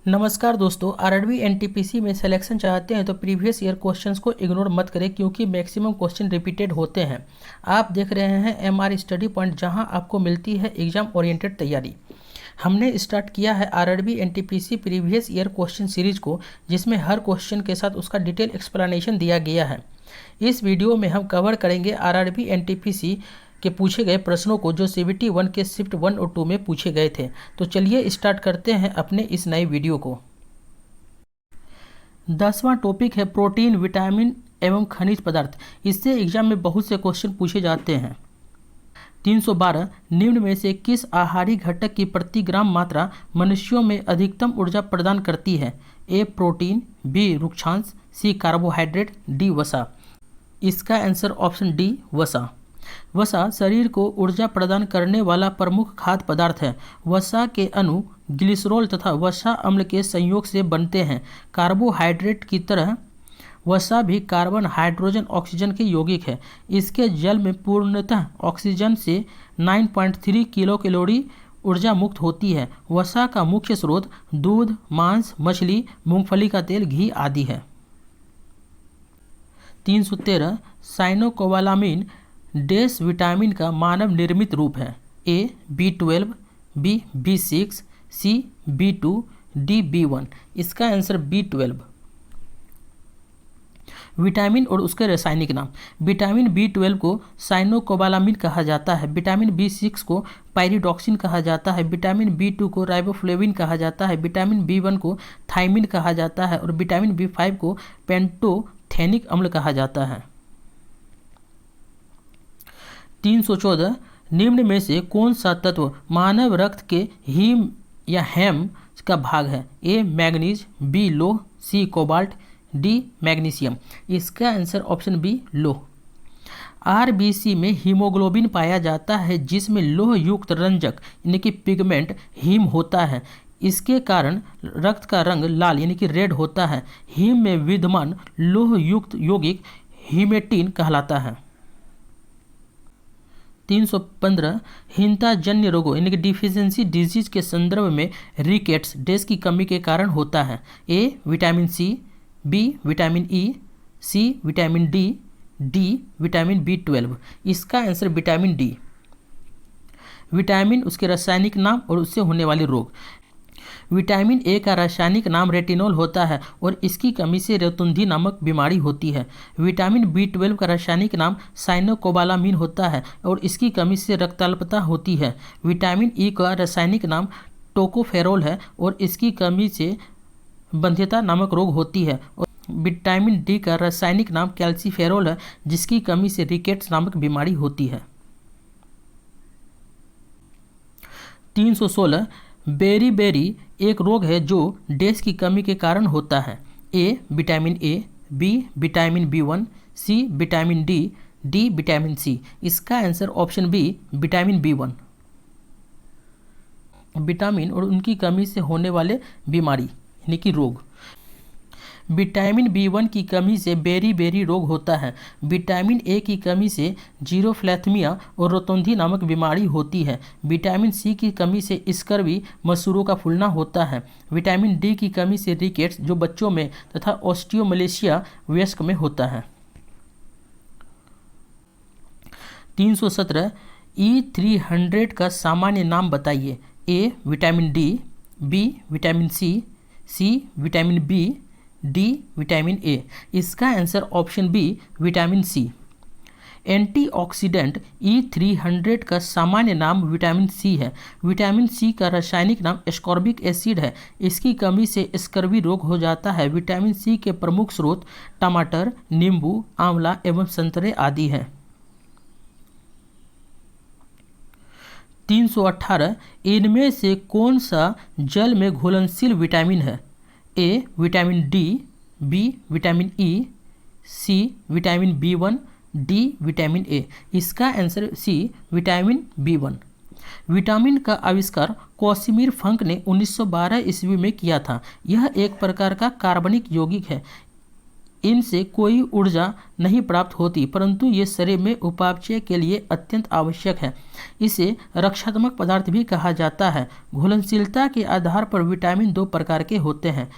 नमस्कार दोस्तों, RRB NTPC में सिलेक्शन चाहते हैं तो प्रीवियस ईयर क्वेश्चंस को इग्नोर मत करें क्योंकि मैक्सिमम क्वेश्चन रिपीटेड होते हैं। आप देख रहे हैं एमआर स्टडी पॉइंट, जहां आपको मिलती है एग्जाम ओरिएंटेड तैयारी। हमने स्टार्ट किया है RRB NTPC previous year question series को, जिसमें हर क्वेश्चन के साथ उसका डिटेल एक्सप्लेनेशन दिया गया है। इस वीडियो में हम कवर करेंगे आरआरबी एनटीपीसी के पूछे गए प्रश्नों को जो CBT 1 के शिफ्ट 1 और 2 में पूछे गए थे। तो चलिए स्टार्ट करते हैं अपने इस नए वीडियो को। 10वां टॉपिक है प्रोटीन, विटामिन एवं खनिज पदार्थ। इससे एग्जाम में बहुत से क्वेश्चन पूछे जाते हैं। 312 निम्न में से किस आहारी घटक की प्रति ग्राम मात्रा मनुष्यों में अधिकतम ऊर्जा प्रदान करती है? ए प्रोटीन, बी रुक्षांश, सी कार्बोहाइड्रेट, डी वसा। इसका आंसर ऑप्शन डी वसा। वसा शरीर को ऊर्जा प्रदान करने वाला प्रमुख खाद्य पदार्थ है। वसा के अणु ग्लिसरॉल तथा वसा अम्ल के संयोग से बनते हैं। कार्बोहाइड्रेट की तरह वसा भी कार्बन, हाइड्रोजन, ऑक्सीजन के यौगिक है। इसके जल में पूर्णतः ऑक्सीजन से 9.3 किलो कैलोरी ऊर्जा मुक्त होती है। वसा का मुख्य स्रोत दूध, मांस, मछली, मूंगफली का तेल, घी आदि है। 313 साइनोकोबालामिन डैश विटामिन का मानव निर्मित रूप है? ए B12, बी B6, सी B2, डी B1। इसका आंसर B12। विटामिन और उसके रासायनिक नाम। विटामिन B12 को साइनोकोबालामिन कहा जाता है। विटामिन B6 को पायरिडॉक्सिन कहा जाता है। विटामिन B2 को राइबोफ्लेविन कहा जाता है। विटामिन B1 को थायमिन कहा जाता है और विटामिन B5 को पेंटोथेनिक अम्ल कहा जाता है। 314 निम्न में से कौन सा तत्व मानव रक्त के हीम या हेम का भाग है? ए मैग्नीज, बी लोह, सी कोबाल्ट, डी मैग्नीशियम। इसका आंसर ऑप्शन बी लोह। RBC में हीमोग्लोबिन पाया जाता है जिसमें लोह युक्त रंजक यानी कि पिगमेंट हीम होता है। इसके कारण रक्त का रंग लाल यानी कि रेड होता है। हीम में विद्यमान लोह युक्त यौगिक हीमेटिन कहलाता है। 315 हीनता जन्य रोगों यानी कि डिफिशियंसी डिजीज के संदर्भ में रिकेट्स डैश की कमी के कारण होता है? A vitamin C, B vitamin E, C vitamin D, D vitamin B12। इसका आंसर विटामिन डी। विटामिन, उसके रासायनिक नाम और उससे होने वाले रोग। विटामिन ए का रासायनिक नाम रेटिनॉल होता है और इसकी कमी से रेतुंधी नामक बीमारी होती है। विटामिन B12 का रासायनिक नाम साइनोकोबालामिन होता है और इसकी कमी से रक्ताल्पता होती है। विटामिन ई का रासायनिक नाम टोकोफेरोल है और इसकी कमी से बंध्यता नामक रोग होती है। और विटामिन डी का रासायनिक नाम कैल्सीफेरोल है जिसकी कमी से रिकेट्स नामक बीमारी होती है। 316 बेरी एक रोग है जो डैश की कमी के कारण होता है? A vitamin A, B vitamin B1, C vitamin D, D vitamin C. इसका answer option B vitamin B1। Vitamin और उनकी कमी से होने वाले बीमारी यानी कि रोग। विटामिन B1 की कमी से बेरी रोग होता है। विटामिन ए की कमी से जीरोफ्लैथमिया और रोतुंधी नामक बीमारी होती है। विटामिन सी की कमी से स्कर्वी, मसूरों का फूलना होता है। विटामिन डी की कमी से रिकेट्स जो बच्चों में तथा ऑस्टियोमलेशिया वयस्क में होता है। 317 E300 का सामान्य नाम बताइए? A vitamin D, B vitamin C, C vitamin B, D vitamin A. इसका answer option B vitamin C. Antioxidant E300 का सामान्य नाम विटामिन सी है। विटामिन सी का रासायनिक नाम एस्कॉर्बिक एसिड है। इसकी कमी से स्कर्वी रोग हो जाता है। विटामिन सी के प्रमुख स्रोत टमाटर, नींबू, आंवला एवं संतरे आदि हैं। 318 इनमें से कौन सा जल में घुलनशील विटामिन है? A vitamin D, B vitamin E, C vitamin B1, D vitamin A. इसका आंसर सी विटामिन B1। विटामिन का आविष्कार कॉसिमिर फंक ने 1912 ईस्वी में किया था। यह एक प्रकार का कार्बनिक यौगिक है। इनसे कोई ऊर्जा नहीं प्राप्त होती, परंतु ये शरीर में उपापचय के लिए अत्यंत आवश्यक है। इसे रक्षात्मक पदार्थ भी कहा जाता है। घुलनशीलता के आधार पर विटामिन दो प्रकार के होते हैं,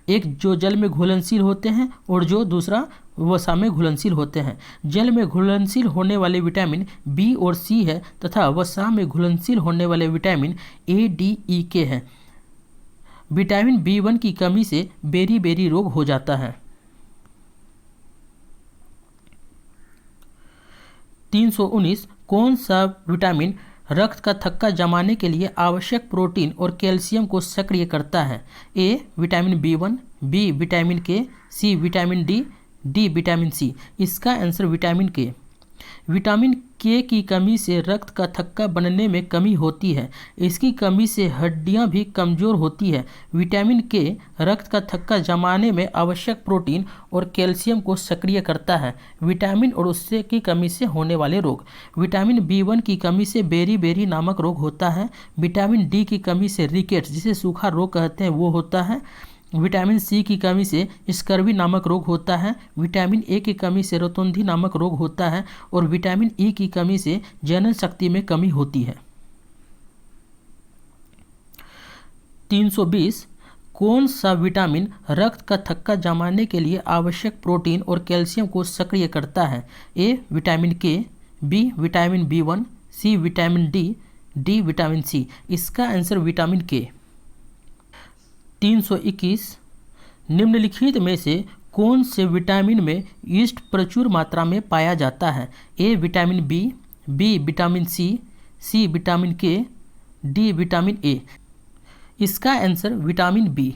एक जो जल में घुलनशील होते हैं और जो दूसरा वसा में घुलनशील होते हैं। जल में घुलनशील होने वाले विटामिन बी और सी है तथा वसा में घुलनशील होने वाले विटामिन ए, डी, ई, के हैं। विटामिन B1 की कमी से बेरी रोग हो जाता है। 319 कौन सा विटामिन रक्त का थक्का जमाने के लिए आवश्यक प्रोटीन और कैल्शियम को सक्रिय करता है? A vitamin B1, B vitamin K, C vitamin D, D vitamin C. इसका आंसर विटामिन के। विटामिन के की कमी से रक्त का थक्का बनने में कमी होती है। इसकी कमी से हड्डियां भी कमज़ोर होती है। विटामिन के रक्त का थक्का जमाने में आवश्यक प्रोटीन और कैल्शियम को सक्रिय करता है। विटामिन और उससे की कमी से होने वाले रोग। विटामिन B1 की कमी से बेरी नामक रोग होता है। विटामिन डी की कमी से रिकेट्स, जिसे सूखा रोग कहते हैं, वो होता है। विटामिन सी की कमी से स्कर्वी नामक रोग होता है। विटामिन ए की कमी से रोतुंधी नामक रोग होता है और विटामिन ई की कमी से जनन शक्ति में कमी होती है। 320 कौन सा विटामिन रक्त का थक्का जमाने के लिए आवश्यक प्रोटीन और कैल्शियम को सक्रिय करता है? A vitamin K, B vitamin B1, C vitamin D, D vitamin C. इसका आंसर विटामिन के। 321 निम्नलिखित में से कौन से विटामिन में यीस्ट प्रचुर मात्रा में पाया जाता है? A vitamin B, B vitamin C, C vitamin K, D vitamin A. इसका आंसर विटामिन बी।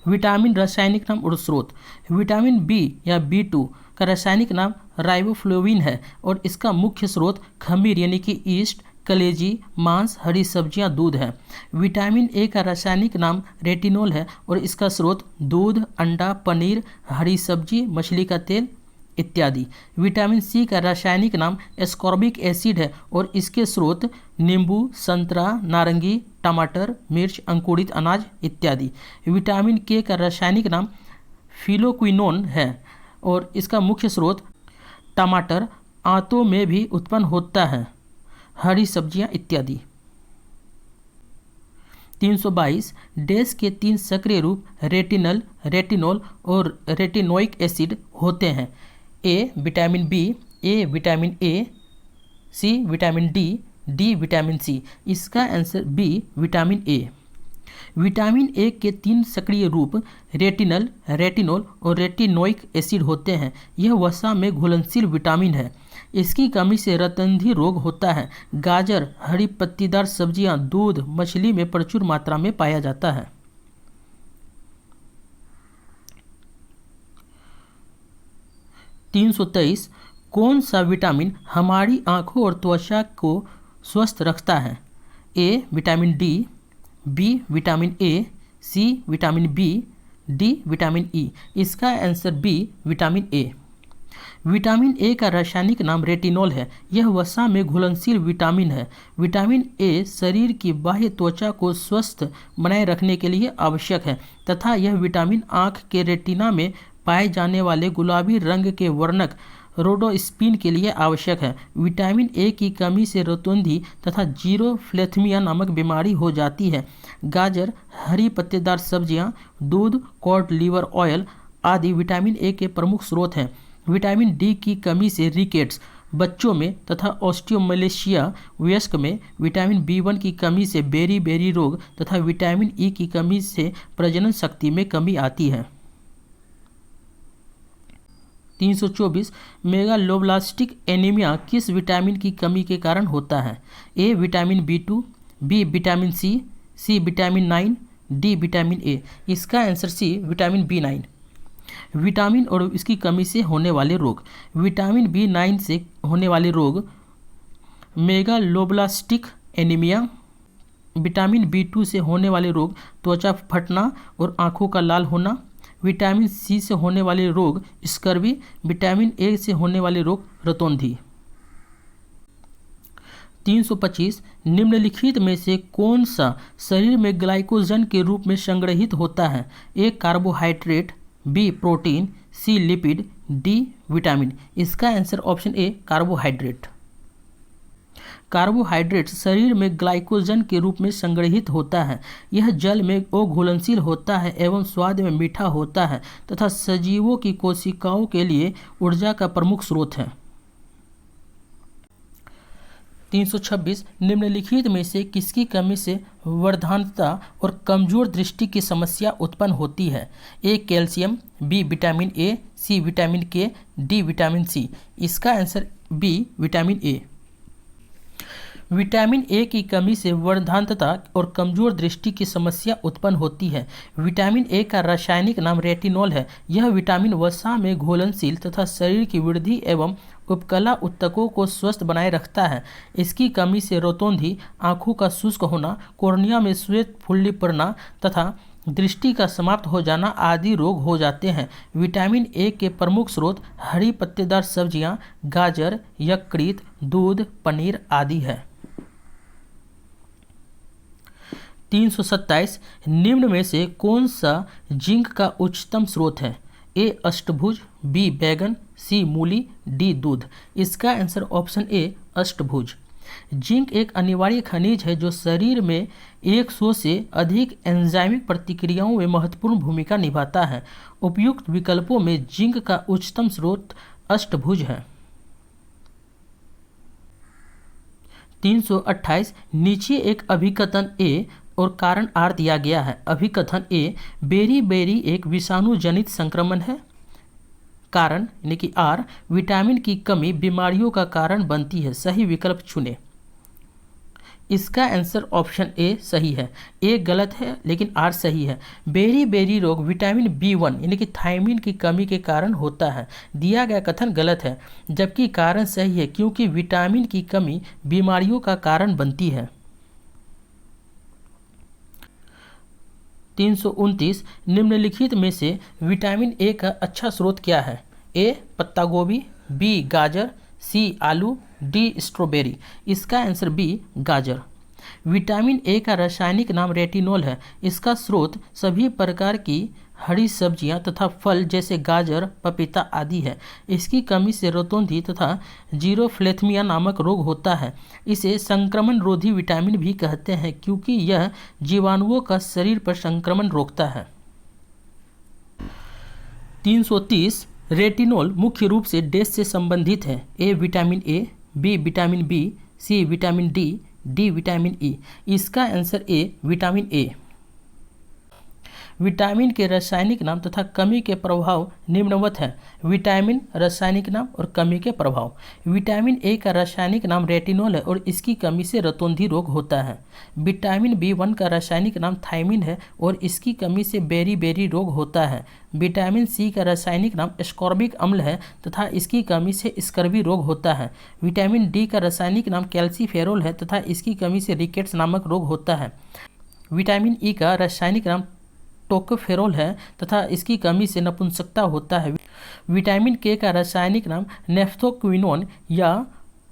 विटामिन रासायनिक नाम और स्रोत। विटामिन बी या B2 का रासायनिक नाम राइबोफ्लोविन है और इसका मुख्य स्रोत खमीर यानी कि यीस्ट, कलेजी, मांस, हरी सब्जियां, दूध है। विटामिन ए का रासायनिक नाम रेटिनोल है और इसका स्रोत दूध, अंडा, पनीर, हरी सब्जी, मछली का तेल इत्यादि। विटामिन सी का रासायनिक नाम एस्कॉर्बिक एसिड है और इसके स्रोत नींबू, संतरा, नारंगी, टमाटर, मिर्च, अंकुरित अनाज इत्यादि। विटामिन के का रासायनिक नाम फिलोक्विनोन है और इसका मुख्य स्रोत टमाटर, आंतों में भी उत्पन्न होता है, हरी सब्जियां इत्यादि। 322 डैश के 3 सक्रिय रूप रेटिनल, रेटिनोल और रेटिनोइक एसिड होते हैं? A vitamin B, A vitamin A, C vitamin D, D vitamin C. इसका answer B vitamin A. Vitamin A के 3 सक्रिय रूप रेटिनल, रेटिनोल और रेटिनोइक एसिड होते हैं। यह वसा में घुलनशील विटामिन है। इसकी कमी से रतंधी रोग होता है। गाजर, हरी पत्तीदार सब्जियां, दूध, मछली में प्रचुर मात्रा में पाया जाता है। 323 कौन सा विटामिन हमारी आंखों और त्वचा को स्वस्थ रखता है? A vitamin D, B vitamin A, C vitamin B, D vitamin E. इसका answer B vitamin A. Vitamin A का रासायनिक नाम रेटिनोल है। यह वसा में घुलनशील विटामिन है। विटामिन ए शरीर की बाह्य त्वचा को स्वस्थ बनाए रखने के लिए आवश्यक है तथा यह विटामिन आँख के रेटिना में पाए जाने वाले गुलाबी रंग के वर्णक रोडोस्पिन के लिए आवश्यक है। विटामिन ए की कमी से रोतुंधी तथा जीरोफ्लेथमिया नामक बीमारी हो जाती है। गाजर, हरी पत्तेदार सब्जियां, दूध, कॉड लिवर ऑयल आदि विटामिन ए के प्रमुख स्रोत हैं। विटामिन डी की कमी से रिकेट्स बच्चों में तथा ऑस्टियोमलेशिया वयस्क में, विटामिन B1 की कमी से बेरी रोग तथा विटामिन ई की कमी से प्रजनन शक्ति में कमी आती है। 324 मेगालोब्लास्टिक एनीमिया किस विटामिन की कमी के कारण होता है? A vitamin B2, B vitamin C, C vitamin 9, D vitamin A. इसका answer C vitamin B9। Vitamin और इसकी कमी से होने वाले रोग। विटामिन B9 से होने वाले रोग मेगालोब्लास्टिक एनीमिया। विटामिन B2 से होने वाले रोग त्वचा फटना और आँखों का लाल होना। विटामिन सी से होने वाले रोग स्कर्वी। विटामिन ए से होने वाले रोग रतौंधी। 325 निम्नलिखित में से कौन सा शरीर में ग्लाइकोजन के रूप में संग्रहित होता है? ए कार्बोहाइड्रेट, बी प्रोटीन, सी लिपिड, डी विटामिन। इसका answer option A carbohydrate. Carbohydrate शरीर में ग्लाइकोजन के रूप में संग्रहित होता है। यह जल में अघुलनशील होता है एवं स्वाद में मीठा होता है तथा सजीवों की कोशिकाओं के लिए ऊर्जा का प्रमुख स्रोत है। 326 निम्नलिखित में से किसकी कमी से वर्धांतता और कमजोर दृष्टि की समस्या उत्पन्न होती है? A calcium, B vitamin A, C vitamin K, D vitamin C. इसका answer B vitamin A. Vitamin A की कमी से वर्धांतता और कमजोर दृष्टि की समस्या उत्पन्न होती है। विटामिन ए का रासायनिक नाम रेटिनॉल है। यह विटामिन वसा में घुलनशील तथा शरीर की वृद्धि एवं उपकला ऊतकों को स्वस्थ बनाए रखता है। इसकी कमी से रोतोंधी, आँखों का शुष्क होना, कॉर्निया में श्वेत फुल्ली पड़ना तथा दृष्टि का समाप्त हो जाना आदि रोग हो जाते हैं। विटामिन ए के प्रमुख स्रोत हरी पत्तेदार सब्जियां, गाजर, यकृत, दूध, पनीर आदि है। 327 निम्न में से कौन सा जिंक का उच्चतम स्रोत है? ए अष्टभुज, बी बैगन, सी मूली, डी दूध। इसका आंसर ऑप्शन ए अष्टभुज। जिंक एक अनिवार्य खनिज है जो शरीर में 100 से अधिक एंजाइमिक प्रतिक्रियाओं में महत्वपूर्ण भूमिका निभाता है। उपयुक्त विकल्पों में जिंक का उच्चतम स्रोत अष्टभुज है। 328 नीचे एक अभिकथन ए और कारण आर दिया गया है। अभिकथन ए, बेरी बेरी एक विषाणु जनित संक्रमण है। कारण यानी कि आर, विटामिन की कमी बीमारियों का कारण बनती है। सही विकल्प चुने। इसका आंसर ऑप्शन ए सही है। ए गलत है लेकिन आर सही है। बेरी बेरी रोग विटामिन B1 यानी कि थायमिन की कमी के कारण होता है। दिया गया कथन गलत है जबकि कारण सही है क्योंकि विटामिन की कमी बीमारियों का कारण बनती है। 329 निम्नलिखित में से विटामिन ए का अच्छा स्रोत क्या है? ए पत्ता गोभी, बी गाजर, सी आलू, डी स्ट्रॉबेरी। इसका आंसर बी गाजर। विटामिन ए का रासायनिक नाम रेटिनॉल है। इसका स्रोत सभी प्रकार की हरी सब्जियां तथा फल जैसे गाजर, पपीता आदि है। इसकी कमी से रोतोंधी तथा जीरोफ्लेथमिया नामक रोग होता है। इसे संक्रमण रोधी विटामिन भी कहते हैं क्योंकि यह जीवाणुओं का शरीर पर संक्रमण रोकता है। 330 रेटिनॉल मुख्य रूप से डैश से संबंधित है? A vitamin A, B vitamin B, C vitamin D, D vitamin E. इसका answer A vitamin A. Vitamin के रासायनिक नाम तथा कमी के प्रभाव निम्नवत है। विटामिन रासायनिक नाम और कमी के प्रभाव। विटामिन ए का रासायनिक नाम रेटिनॉल है और इसकी कमी से रतौंधी रोग होता है। विटामिन B1 का रासायनिक नाम थायमिन है और इसकी कमी से बेरी बेरी रोग होता है। विटामिन सी का रासायनिक नाम एस्कॉर्बिक अम्ल है तथा इसकी कमी से स्कर्वी रोग होता है। विटामिन डी का रासायनिक नाम कैल्सीफेरोल है तथा इसकी कमी से रिकेट्स नामक रोग होता है। विटामिन ई का रासायनिक नाम टोकोफेरोल है तथा इसकी कमी से नपुंसकता होता है। विटामिन के का रासायनिक नाम नेफ्थोक्विनोन या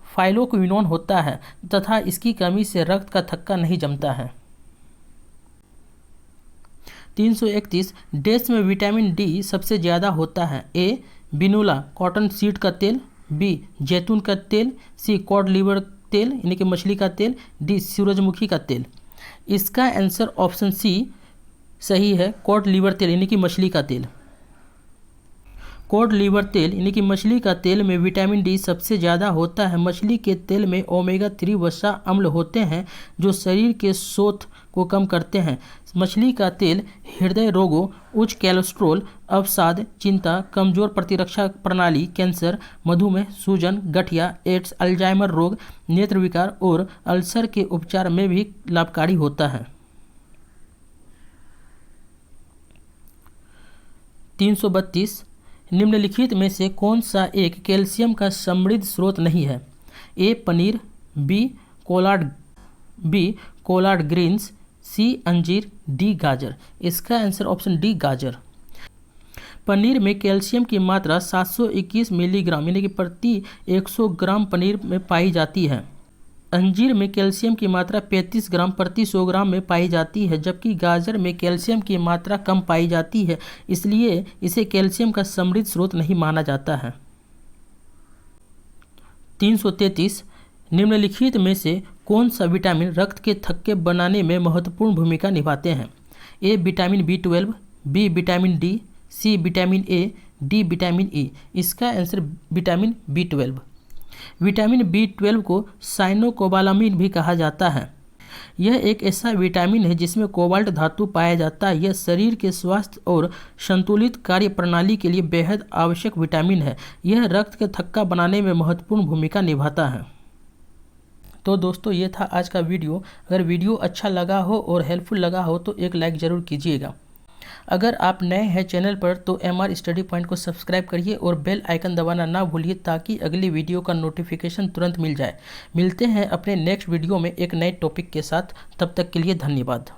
फाइलोक्विनोन होता है तथा इसकी कमी से रक्त का थक्का नहीं जमता है। 331 डैश में विटामिन डी सबसे ज़्यादा होता है? ए बिनुला कॉटन सीड का तेल, बी जैतून का तेल, सी कॉड लीवर तेल यानी कि मछली का तेल, डी सूरजमुखी का तेल। इसका आंसर ऑप्शन सी सही है, कॉड लीवर तेल यानी कि मछली का तेल। कॉड लीवर तेल यानी कि मछली का तेल में विटामिन डी सबसे ज़्यादा होता है। मछली के तेल में ओमेगा 3 वसा अम्ल होते हैं जो शरीर के शोथ को कम करते हैं। मछली का तेल हृदय रोगों, उच्च कोलेस्ट्रॉल, अवसाद, चिंता, कमजोर प्रतिरक्षा प्रणाली, कैंसर, मधुमेह, सूजन, गठिया, एड्स, अल्जाइमर रोग, नेत्र विकार और अल्सर के उपचार में भी लाभकारी होता है। 332 निम्नलिखित में से कौन सा एक कैल्शियम का समृद्ध स्रोत नहीं है? ए पनीर, बी कोलार्ड ग्रीन्स, सी अंजीर, डी गाजर। इसका आंसर ऑप्शन डी गाजर। पनीर में कैल्शियम की मात्रा 721 मिलीग्राम यानी कि प्रति 100 ग्राम पनीर में पाई जाती है। अंजीर में कैल्शियम की मात्रा 35 ग्राम प्रति 100 ग्राम में पाई जाती है, जबकि गाजर में कैल्शियम की मात्रा कम पाई जाती है, इसलिए इसे कैल्शियम का समृद्ध स्रोत नहीं माना जाता है। 333 निम्नलिखित में से कौन सा विटामिन रक्त के थक्के बनाने में महत्वपूर्ण भूमिका निभाते हैं? A vitamin B12, B vitamin D, C vitamin A, D vitamin E. इसका answer vitamin B12। Vitamin B12 को साइनोकोबालामिन भी कहा जाता है। यह एक ऐसा विटामिन है जिसमें कोबाल्ट धातु पाया जाता है। यह शरीर के स्वास्थ्य और संतुलित कार्य प्रणाली के लिए बेहद आवश्यक विटामिन है। यह रक्त के थक्का बनाने में महत्वपूर्ण भूमिका निभाता है। तो दोस्तों, ये था आज का वीडियो। अगर वीडियो अच्छा लगा हो और हेल्पफुल लगा हो तो एक लाइक ज़रूर कीजिएगा। अगर आप नए हैं चैनल पर तो MR स्टडी पॉइंट को सब्सक्राइब करिए और बेल आइकन दबाना ना भूलिए, ताकि अगली वीडियो का नोटिफिकेशन तुरंत मिल जाए। मिलते हैं अपने नेक्स्ट वीडियो में एक नए टॉपिक के साथ। तब तक के लिए धन्यवाद।